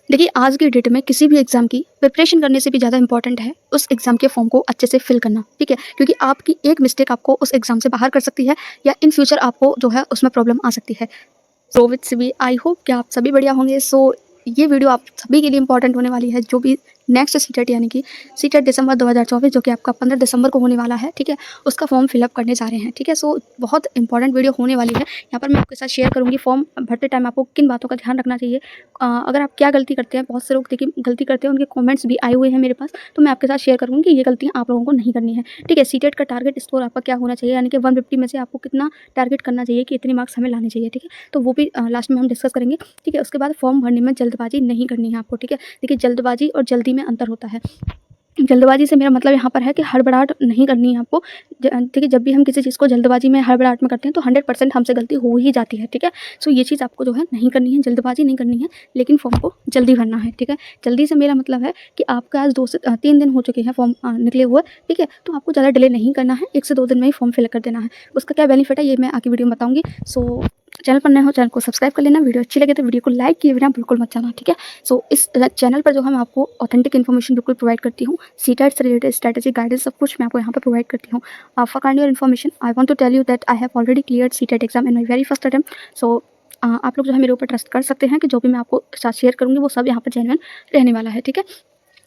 देखिए, आज की डेट में किसी भी एग्ज़ाम की प्रिपरेशन करने से भी ज़्यादा इंपॉर्टेंट है उस एग्ज़ाम के फॉर्म को अच्छे से फिल करना, ठीक है? क्योंकि आपकी एक मिस्टेक आपको उस एग्ज़ाम से बाहर कर सकती है या इन फ्यूचर आपको जो है उसमें प्रॉब्लम आ सकती है। सो विथ सभी आई होप कि आप सभी बढ़िया होंगे। सो ये वीडियो आप सभी के लिए इंपॉर्टेंट होने वाली है, जो भी नेक्स्ट सीटेट यानी कि सीटेट दिसंबर 2024 जो कि आपका 15 दिसंबर को होने वाला है, ठीक है? उसका फॉर्म फिलअप करने जा रहे हैं, ठीक है? सो बहुत इंपॉर्टेंट वीडियो होने वाली है। यहाँ पर मैं आपके साथ शेयर करूँगी फॉर्म भरते टाइम आपको किन बातों का ध्यान रखना चाहिए। अगर आप क्या गलती करते हैं, बहुत से लोग देखिए गलती करते हैं, उनके कमेंट्स भी आए हुए हैं मेरे पास, तो मैं आपके साथ शेयर करूँगी कि ये गलतियाँ आप लोगों को नहीं करनी है, ठीक है? सीटेट का टारगेट स्कोर आपका क्या होना चाहिए, यानी कि 150 में से आपको कितना टारगेट करना चाहिए कि इतने मार्क्स हमें लाने चाहिए, ठीक है? तो वो भी लास्ट में हम डिस्कस करेंगे, ठीक है? उसके बाद फॉर्म भरने में जल्दबाजी नहीं करनी है आपको, ठीक है? देखिए, जल्दबाजी और जल्दी में अंतर होता है। जल्दबाजी से मेरा मतलब यहाँ पर है कि हड़बड़ाहट नहीं करनी है आपको। ठीक है, जब भी हम किसी चीज़ को जल्दबाजी में हड़बड़ाहट में करते हैं तो 100% हमसे गलती हो ही जाती है, ठीक है? सो ये चीज़ आपको जो है नहीं करनी है, जल्दबाजी नहीं करनी है, लेकिन फॉर्म को जल्दी भरना है, ठीक है? जल्दी से मेरा मतलब है कि आपका आज 2 से 3 दिन हो चुके हैं फॉर्म निकले हुए, ठीक है? तो आपको ज़्यादा डिले नहीं करना है, 1 से 2 दिन में ही फॉर्म फिल कर देना है। उसका क्या बेनिफिट है ये मैं आगे वीडियो में बताऊँगी। सो चैनल पर नए हो, चैनल को सब्सक्राइब कर लेना। वीडियो अच्छी लगे तो वीडियो को लाइक किए बिना बिल्कुल मत जाना, ठीक है? सो इस चैनल पर जो है मैं आपको ऑथेंटिक इन्फॉर्मेशन बिल्कुल प्रोवाइड करती हूँ। सीटेट से रिलेटेड स्ट्रैटेजी गाइडेंस सब कुछ मैं आपको यहाँ पे प्रोवाइड करती हूँ। For kind your information I want to tell you that I have already cleared CTET exam in my very first attempt. So आप लोग जो है मेरे ऊपर ट्रस्ट कर सकते हैं कि जो भी मैं आपको साथ शेयर करूँगी वो सब यहाँ पर जेन्युइन रहने वाला है, ठीक है?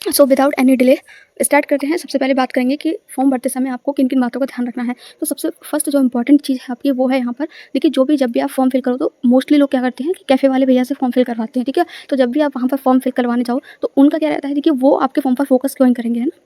So without any delay start करते हैं। सबसे पहले बात करेंगे कि फॉर्म भरते समय आपको किन किन बातों का ध्यान रखना है। तो सबसे फर्स्ट जो इंपॉर्टेंट चीज़ है आपकी वो है यहाँ पर, देखिए जब भी आप फॉर्म फिल करो तो मोस्टली लोग क्या करते हैं कि कैफ़े वाले भैया से फॉर्म फिल करवाते हैं, ठीक है? तो जब भी आप वहाँ पर फॉर्म फिल करवाने जाओ तो उनका क्या रहता है, देखिए वो आपके फॉर्म पर फोकस क्यों नहीं करेंगे, है ना?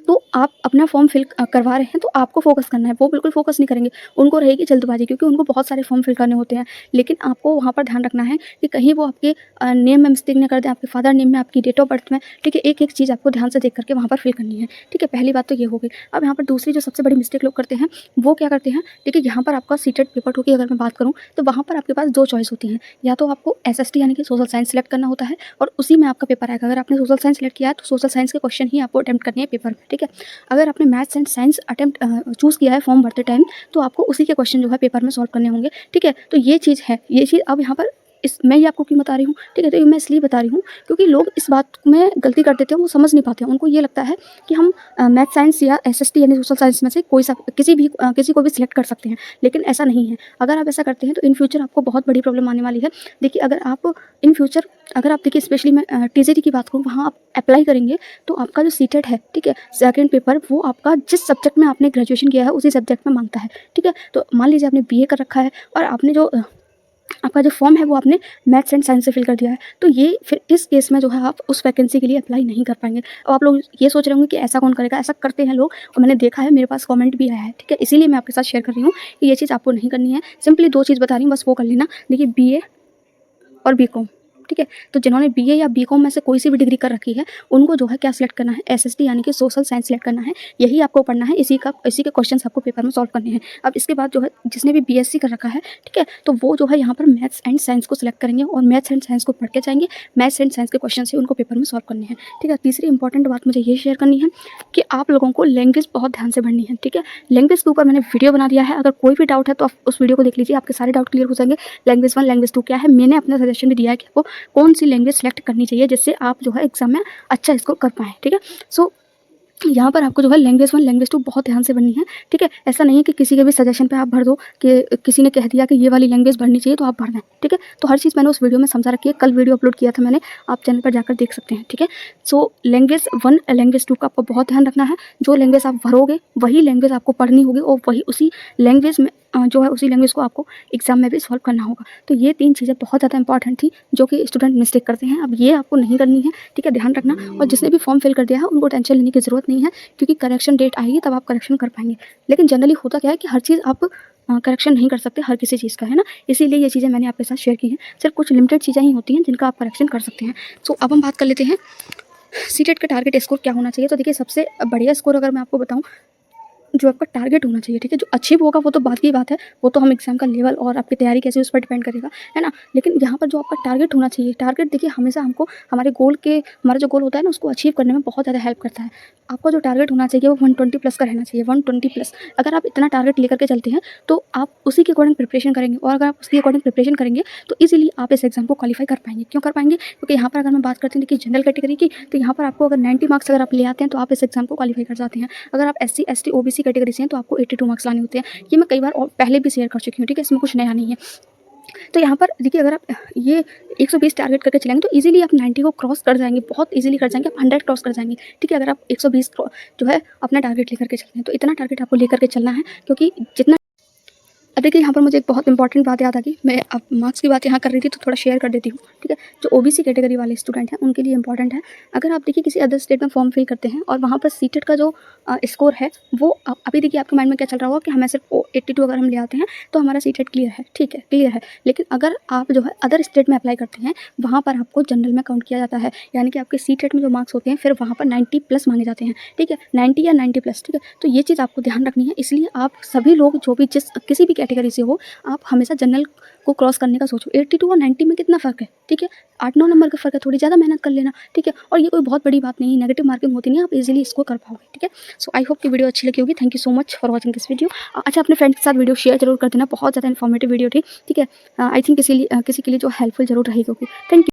तो आप अपना फॉर्म फिल करवा रहे हैं तो आपको फ़ोकस करना है, वो बिल्कुल फ़ोकस नहीं करेंगे। उनको रहेगी जल्दबाज़ी, क्योंकि उनको बहुत सारे फॉर्म फिल करने होते हैं। लेकिन आपको वहाँ पर ध्यान रखना है कि कहीं वो आपके नेम में मिस्टेक ना कर दें, आपके फादर नेम में, आपकी डेट ऑफ बर्थ में, ठीक है? एक-एक चीज़ आपको ध्यान से देख कर के वहाँ पर फिल करनी है, ठीक है? पहली बात तो ये हो गई। अब यहाँ पर दूसरी जो सबसे बड़ी मिस्टेक लोग करते हैं, वो क्या करते हैं, देखिए यहाँ पर आपका सीटेट पेपर 2 की अगर मैं बात करूँ, तो वहाँ पर आपके पास 2 चॉइस होती हैं। या तो आपको एसएसटी यानी कि सोशल साइंस सेलेक्ट करना होता है और उसी में आपका पेपर आएगा। अगर आपने सोशल साइंस सेलेक्ट किया है, तो सोशल साइंस के क्वेश्चन ही आपको अटेम्प्ट करने हैं पेपर में, ठीक है? अगर आपने मैथ्स एंड साइंस चूज़ किया है फॉर्म भरते टाइम, तो आपको उसी के क्वेश्चन जो है पेपर में सॉल्व करने होंगे, ठीक है? तो ये चीज़ है, ये चीज़ अब यहाँ पर मैं ये आपको क्यों बता रही हूँ, ठीक है? तो ये मैं इसलिए बता रही हूँ क्योंकि लोग इस बात में गलती कर देते हैं, वो समझ नहीं पाते हैं। उनको ये लगता है कि हम मैथ साइंस या एसएसटी यानी सोशल साइंस में से कोई सा किसी को भी सिलेक्ट कर सकते हैं, लेकिन ऐसा नहीं है। अगर आप ऐसा करते हैं तो इन फ्यूचर आपको बहुत बड़ी प्रॉब्लम आने वाली है। देखिए, अगर आप देखिए, स्पेशली मैं टीजीटी की बात करूँ, वहाँ आप अप्लाई करेंगे तो आपका जो सीटेट है, ठीक है, सेकंड पेपर वो आपका जिस सब्जेक्ट में आपने ग्रेजुएशन किया है उसी सब्जेक्ट में मांगता है, ठीक है? तो मान लीजिए आपने बीए कर रखा है और आपने जो आपका जो फॉर्म है वो आपने मैथ्स एंड साइंस से फिल कर दिया है, तो ये फिर इस केस में जो है आप उस वैकेंसी के लिए अप्लाई नहीं कर पाएंगे। अब आप लोग ये सोच रहे होंगे कि ऐसा कौन करेगा, ऐसा करते हैं लोग और मैंने देखा है, मेरे पास कमेंट भी आया है, ठीक है? इसीलिए मैं आपके साथ शेयर कर रही हूँ कि ये चीज़ आपको नहीं करनी है। सिंपली 2 चीज़ बता रही हूँ, बस वो कर लेना। देखिए, बीए और बीकॉम, ठीक है? तो जिन्होंने बीए या बीकॉम में से कोई सी भी डिग्री कर रखी है, उनको जो है क्या सिलेक्ट करना है, एसएसटी यानी कि सोशल साइंस सिलेक्ट करना है। यही आपको पढ़ना है, इसी के क्वेश्चंस आपको पेपर में सॉल्व करने हैं। अब इसके बाद जो है जिसने भी बीएससी कर रखा है, ठीक है, तो वो जो है यहाँ पर मैथ्स एंड साइंस को सिलेक्ट करेंगे और मैथ्स एंड साइंस को पढ़ के जाएंगे। मैथ्स एंड साइंस के क्वेश्चन ही उनको पेपर में सॉल्व करने हैं, ठीक है? तीसरी इंपॉर्टेंट बात मुझे ये शेयर करनी है कि आप लोगों को लैंग्वेज बहुत ध्यान से पढ़नी है, ठीक है? लैंग्वेज के ऊपर मैंने वीडियो बना दिया है, अगर कोई भी डाउट है तो आप उस वीडियो को देख लीजिए, आपके सारे डाउट क्लियर हो जाएंगे। लैंग्वेज 1 लैंग्वेज 2 क्या है, मैंने अपना सजेशन भी दिया है कि आपको कौन सी लैंग्वेज सेलेक्ट करनी चाहिए जिससे आप जो है एग्जाम में अच्छा स्कोर कर पाएँ, ठीक है? सो यहाँ पर आपको जो है लैंग्वेज 1 लैंग्वेज 2 बहुत ध्यान से बननी है, ठीक है? ऐसा नहीं है कि किसी के भी सजेशन पे आप भर दो कि किसी ने कह दिया कि ये वाली लैंग्वेज भरनी चाहिए तो आप भर दें, ठीक है? तो हर चीज़ मैंने उस वीडियो में समझा रखी है, कल वीडियो अपलोड किया था मैंने, आप चैनल पर जाकर देख सकते हैं, ठीक है? सो लैंग्वेज 1 लैंग्वेज 2 का आपको बहुत ध्यान रखना है। जो लैंग्वेज आप भरोगे वही लैंग्वेज आपको पढ़नी होगी और वही उसी लैंग्वेज में जो है उसी लैंग्वेज को आपको एग्जाम में भी सॉल्व करना होगा। तो ये 3 चीज़ें बहुत ज़्यादा इंपॉर्टेंट थी जो कि स्टूडेंट मिस्टेक करते हैं। अब ये आपको नहीं करनी है, ठीक है? ध्यान रखना। और जिसने भी फॉर्म फिल कर दिया है उनको टेंशन लेने की ज़रूरत नहीं है, क्योंकि करेक्शन डेट आएगी तब आप करेक्शन कर पाएंगे। लेकिन जनरली होता क्या है कि हर चीज़ आप करेक्शन नहीं कर सकते हर किसी चीज़ का, है ना? इसीलिए ये चीज़ें मैंने आपके साथ शेयर की हैं। सिर्फ कुछ लिमिटेड चीज़ें ही होती हैं जिनका आप करेक्शन कर सकते हैं। सो अब हम बात कर लेते हैं सीटेट का टारगेट स्कोर क्या होना चाहिए। तो देखिए, सबसे बढ़िया स्कोर अगर मैं आपको बताऊँ जो आपका टारगेट होना चाहिए, ठीक है? जो अचीव होगा वो तो बात की बात है, वो तो हम एग्ज़ाम का लेवल और आपकी तैयारी कैसी है उस पर डिपेंड करेगा, है ना? लेकिन यहाँ पर जो आपका टारगेट होना चाहिए, टारगेट देखिए हमेशा हमको हमारा जो गोल होता है ना उसको अचीव करने में बहुत ज़्यादा हेल्प करता है। आपका जो टारगेट होना चाहिए वो 120 प्लस का रहना चाहिए, 120 प्लस। अगर आप इतना टारगेट लेकर के चलते हैं तो आप उसी के अकॉर्डिंग प्रिपरेशन करेंगे, और अगर आप उसके अकॉर्डिंग प्रिपरेशन करेंगे तो ईज़िली आप इस एग्ज़ाम को क्वालीफाई कर पाएँगे। क्यों कर पाएँगे? क्योंकि यहाँ पर अगर मैं बात करती हूँ देखिए जनरल कैटेगरी की, तो यहाँ पर आपको अगर 90 मार्क्स अगर आप ले आते हैं तो आप इस एग्ज़ाम को क्वालीफाई कर जाते हैं। अगर आप एससी, एसटी, ओबीसी कैटेगरी से हैं तो आपको 82 मार्क्स लाने होते हैं। ये मैं कई बार और पहले भी शेयर कर चुकी हूँ, ठीक है? इसमें कुछ नया नहीं है। तो यहाँ पर देखिए अगर आप ये 120 टारगेट करके चलेंगे तो ईज़िली आप 90 को क्रॉस कर जाएँगे, बहुत ईज़िली कर जाएँगे, आप 100 क्रॉस कर जाएँगे, ठीक है? अगर आप 120 जो है अपना टारगेट लेकर के चलते हैं, तो इतना टारगेट आपको लेकर के चलना है, क्योंकि जितना अब देखिए यहाँ पर मुझे एक बहुत इंपॉर्टेंट बात याद आ गई। मैं अब मार्क्स की बात यहाँ कर रही थी तो थोड़ा शेयर कर देती हूँ, ठीक है? जो ओबीसी कैटेगरी वाले स्टूडेंट हैं उनके लिए इंपॉर्टेंट है। अगर आप देखिए किसी अदर स्टेट में फॉर्म फिल करते हैं और वहाँ पर सीटेट का जो स्कोर है वो अभी देखिए आपके माइंड में क्या चल रहा होगा कि हमें सिर्फ 82 अगर हम ले आते हैं तो हमारा सीटेट क्लियर है, ठीक है, क्लियर है। लेकिन अगर आप जो है अदर स्टेट में अप्लाई करते हैं, वहाँ पर आपको जनरल में काउंट किया जाता है, यानी कि आपके सीटेट में जो मार्क्स होते हैं फिर वहाँ पर 90 प्लस मांगे जाते हैं, ठीक है? 90 या 90 प्लस, ठीक है? तो ये चीज़ आपको ध्यान रखनी है। इसलिए आप सभी लोग जो भी किसी भी कैटेगरी से हो, आप हमेशा जनरल को क्रॉस करने का सोचो। 82 और 90 में कितना फ़र्क है, ठीक है? 8-9 नंबर का फ़र्क है, थोड़ी ज़्यादा मेहनत कर लेना, ठीक है? और ये कोई बहुत बड़ी बात नहीं है, नेगेटिव मार्किंग होती नहीं है, आप इजीली इसको कर पाओगे, ठीक है? सो आई होप कि वीडियो अच्छी लगी होगी। Thank you so much for watching this video. अच्छा, अपने फ्रेंड्स के साथ वीडियो शेयर जरूर कर देना, बहुत ज़्यादा इन्फॉर्मेटिव वीडियो थी, ठीक है? आई थिंक किसी के लिए जो हेल्पफुल जरूर रहेगी होगी। Thank you.